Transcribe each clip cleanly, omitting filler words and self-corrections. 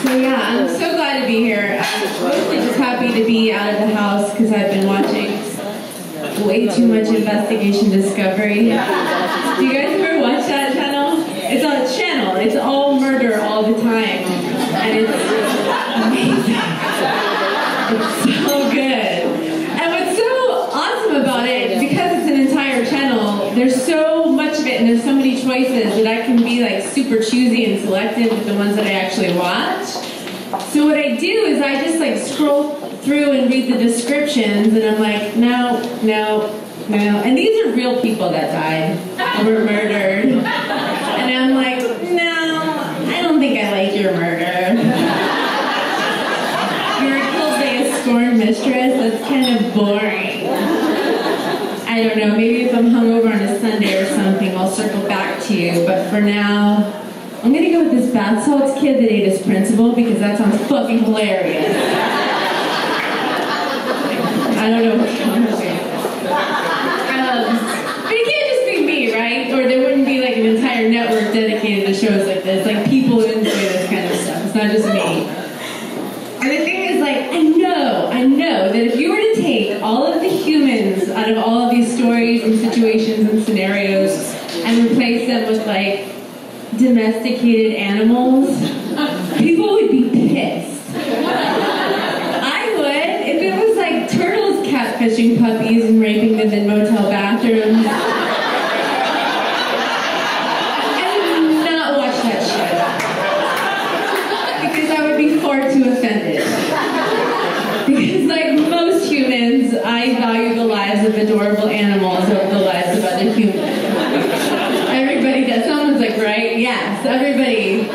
So yeah, I'm so glad to be here. I'm mostly just happy to be out of the house because I've been watching way too much Investigation Discovery. Do you guys ever watch that channel? It's a channel. It's all murder all the time. And it's amazing. It's so good. And what's so awesome about it, because it's an entire channel, there's so much of it and there's so many choices that I can be like super choosy and selective with the ones that I actually watch. So what I do is I just like scroll through and read the descriptions and I'm like, no. And these are real people that died or were murdered. And I'm like, no, I don't think I like your murder. You're killed by a scorned mistress, that's kind of boring. I don't know, maybe if I'm hungover on a Sunday or something, I'll circle back to you. But for now, I'm gonna go with this bath salts kid that ate his principal because that sounds fucking hilarious. I don't know what's going on. But it can't just be me, right? Or there wouldn't be like an entire network dedicated to shows like this. Like people enjoy this kind of stuff. It's not just me. And the thing is, like, I know that if you were to take all of the humans out of all of these stories and situations and scenarios and replace them with like domesticated animals, people would be pissed. I would, if it was like turtles catfishing puppies and raping them in motel bathrooms. I would not watch that shit. Because I would be far too offended. Because like most humans, I value the lives of adorable animals over the lives of other humans. Everybody does. Someone's like, right? Yes, everybody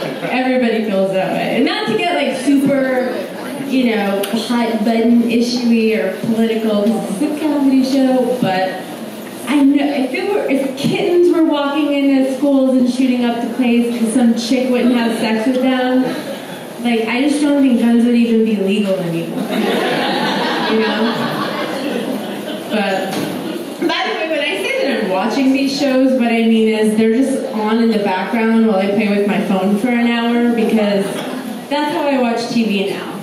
feels that way. And not to get like super, hot button issue-y or political, because it's a comedy show, but I know if kittens were walking into schools and shooting up the place because some chick wouldn't have sex with them, like I just don't think guns would even be legal anymore. But by the way, when I say that I'm watching these shows, what I mean is they're just on in the background while I play with my phone for an hour because that's how I watch TV now.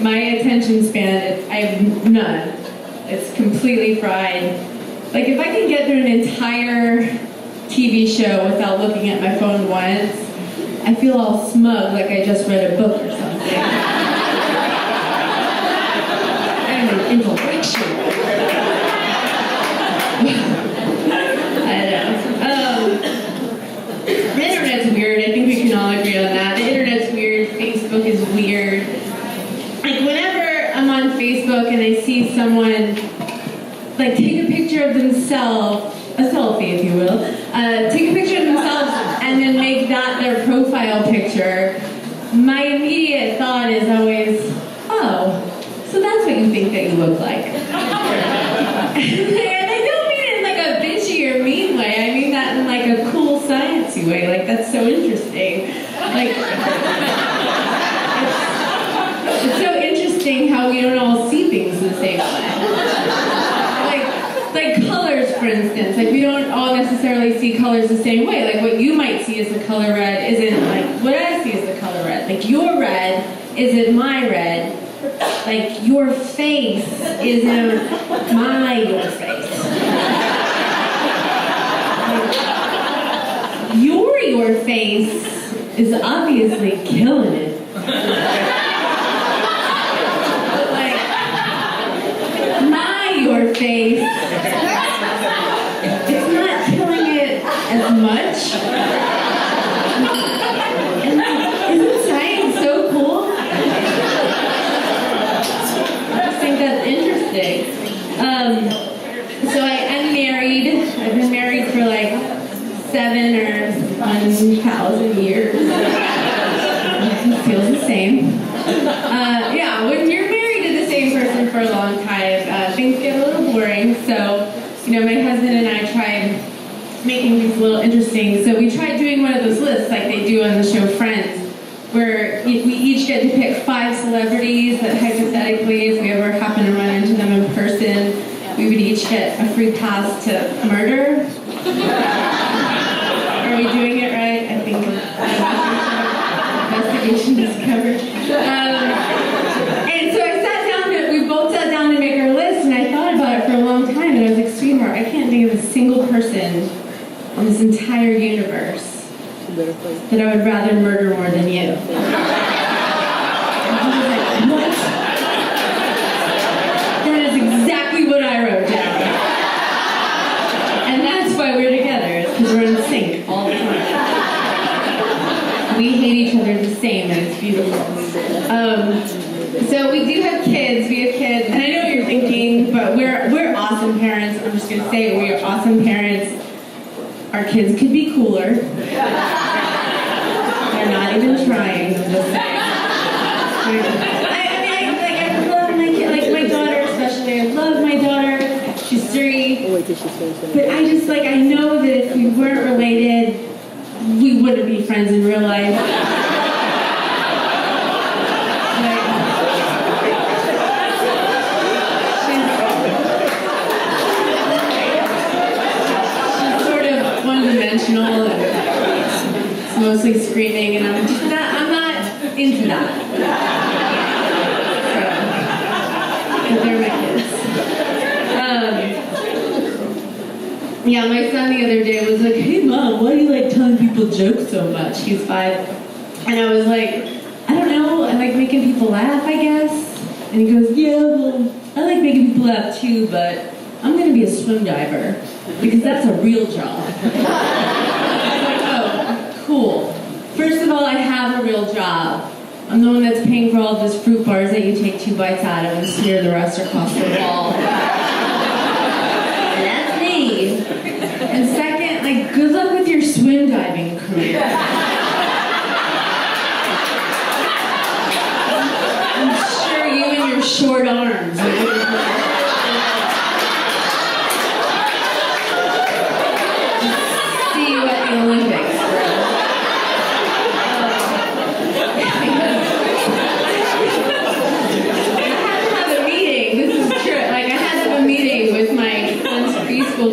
My attention span, I have none. It's completely fried. Like if I can get through an entire TV show without looking at my phone once, I feel all smug like I just read a book or something. I'm an intellectual. I know. The internet's weird. I think we can all agree on that. The internet's weird. Facebook is weird. Like whenever I'm on Facebook and I see someone like take a picture of themselves, a selfie if you will, take a picture of themselves and then make that their profile picture, my immediate thought is always, oh, so that's what you think that you look like. And I don't mean it in like a bitchy or mean way, I mean that in like a cool sciencey way, like that's so interesting. Like, it's so interesting how we don't all see things the same way. Like colors, for instance. Like we don't all necessarily see colors the same way. Like what you might see as the color red isn't like what I see as the color red. Like your red isn't my red. Like your face isn't your face. Like, your face is obviously killing it. Your face, it's not killing it as much. And isn't science so cool? I just think that's interesting. So I'm married. I've been married for like 7 or 1,000 years. It feels the same. Yeah, when you're married to the same person for a long time, things get a little boring. So, my husband and I tried making things a little interesting. So we tried doing one of those lists like they do on the show Friends, where we each get to pick 5 celebrities that hypothetically, if we ever happen to run into them in person, we would each get a free pass to murder. Are we doing it right? I think investigation discovered. that I would rather murder more than you. I was like, what? That is exactly what I wrote down. And that's why we're together, is because we're in sync all the time. We hate each other the same, and it's beautiful. So we do have kids, and I know what you're thinking, but we're awesome parents. I'm just gonna say we are awesome parents. Our kids could be cooler. They're not even trying. I'm just saying. I love my kid, like my daughter especially. I love my daughter. She's 3. But I know that if we weren't related, we wouldn't be friends in real life. She's sort of one-dimensional and mostly screaming, and I'm not into that. So, they're my kids. Yeah, my son the other day was like, "Hey Mom, why do you like telling people jokes so much?" He's 5. And I was like, "I don't know, I like making people laugh, I guess." And he goes, "Yeah, well, I like making people laugh too, but I'm gonna be a swim diver because that's a real job." I was like, "Oh, cool. First of all, I have a real job. I'm the one that's paying for all those fruit bars that you take 2 bites out of and smear the rest across the wall. That's me. And second, good luck with your swim diving career. I'm sure you and your short arms are gonna see you at the Olympics, bro."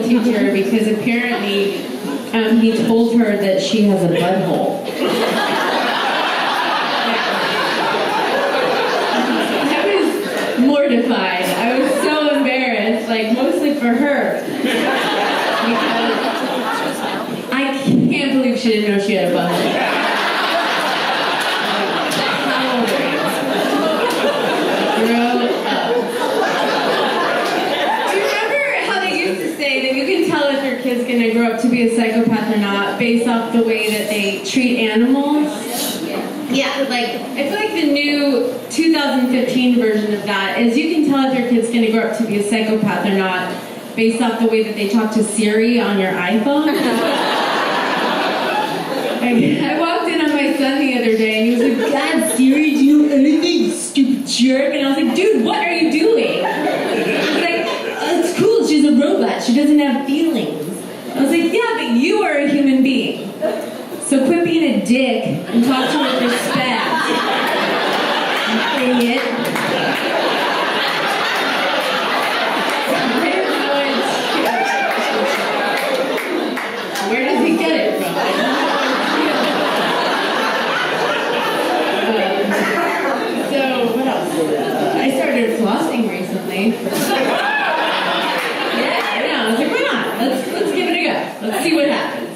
Teacher, because apparently he told her that she has a butthole. I was mortified. I was so embarrassed, mostly for her. Because I can't believe she didn't know she had a butthole. How old are you? Grow up. Kid's gonna grow up to be a psychopath or not based off the way that they treat animals. Yeah, I feel like the new 2015 version of that is you can tell if your kid's gonna grow up to be a psychopath or not based off the way that they talk to Siri on your iPhone. I walked in on my son the other day and he was like, "God, Siri, do you know anything, stupid jerk?" And I was like, "Dude, what are you doing?" He's like, "It's cool, she's a robot, she doesn't have feelings." I was like, "Yeah, but you are a human being. So quit being a dick and talk to her with respect. You idiot." Where does he get it from? So, what else? I started flossing recently. Let's see what happens.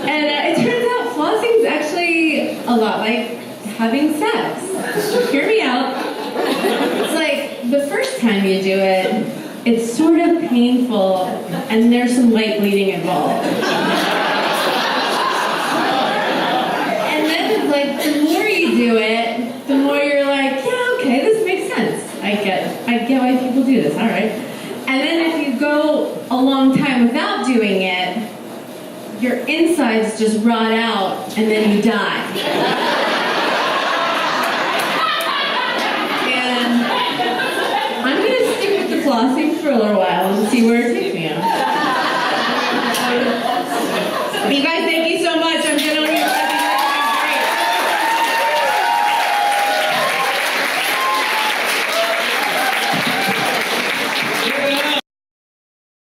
And it turns out flossing is actually a lot like having sex. Hear me out. It's like the first time you do it, it's sort of painful, and there's some light bleeding involved. And then, the more you do it, the more you're like, "Yeah, okay, this makes sense. I get why people do this. All right." And then if you go a long time without doing it, your insides just rot out, and then you die. And I'm going to stick with the flossing for a little while and see where it takes